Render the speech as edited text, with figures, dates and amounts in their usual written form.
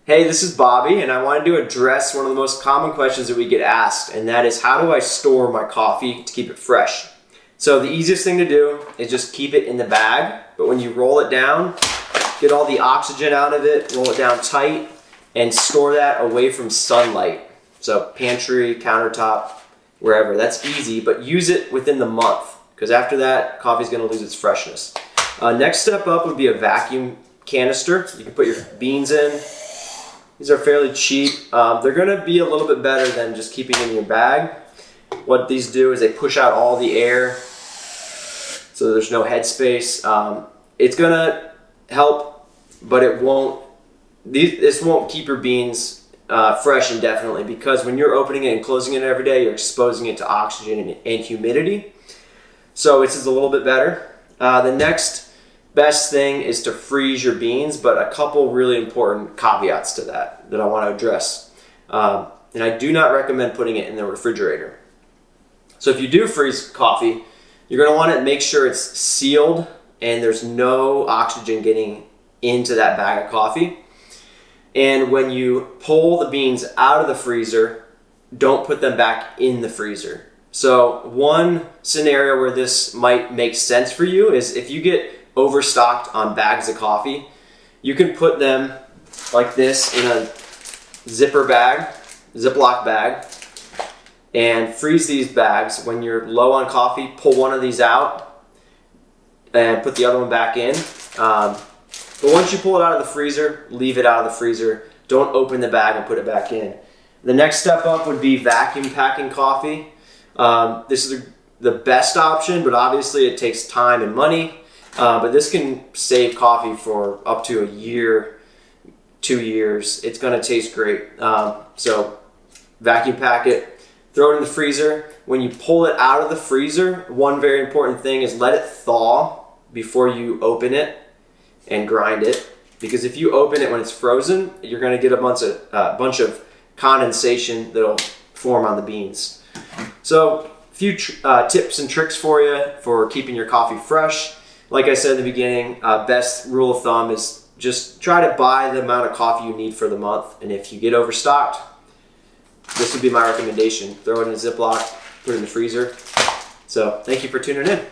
Hey, this is Bobby, and I wanted to address one of the most common questions that we get asked, and that is, how do I store my coffee to keep it fresh? So the easiest thing to do is just keep it in the bag, but when you roll it down, get all the oxygen out of it, roll it down tight, and store that away from sunlight. So pantry, countertop, wherever. That's easy, but use it within the month, because after that, coffee's going to lose its freshness. Next step up would be a vacuum canister. You can put your beans in. These are fairly cheap. They're going to be a little bit better than just keeping in your bag. What these do is they push out all the air so there's no headspace. It's going to help, but it won't. This won't keep your beans fresh indefinitely, because when you're opening it and closing it every day, you're exposing it to oxygen and humidity. So this is a little bit better. The next best thing is to freeze your beans, but a couple really important caveats to that I want to address. And I do not recommend putting it in the refrigerator. So if you do freeze coffee, you're going to want to make sure it's sealed and there's no oxygen getting into that bag of coffee. And when you pull the beans out of the freezer, don't put them back in the freezer. So one scenario where this might make sense for you is if you get overstocked on bags of coffee, you can put them like this in a zipper bag, Ziploc bag, and freeze these bags. When you're low on coffee, pull one of these out and put the other one back in. But once you pull it out of the freezer, leave it out of the freezer. Don't open the bag and put it back in. The next step up would be vacuum packing coffee. This is the best option, but obviously it takes time and money. But this can save coffee for up to a year, 2 years. It's going to taste great. So vacuum pack it, throw it in the freezer. When you pull it out of the freezer, one very important thing is let it thaw before you open it and grind it. Because if you open it when it's frozen, you're going to get a bunch of condensation that'll form on the beans. So a few tips and tricks for you for keeping your coffee fresh. Like I said in the beginning, best rule of thumb is just try to buy the amount of coffee you need for the month. And if you get overstocked, this would be my recommendation. Throw it in a Ziploc, put it in the freezer. So thank you for tuning in.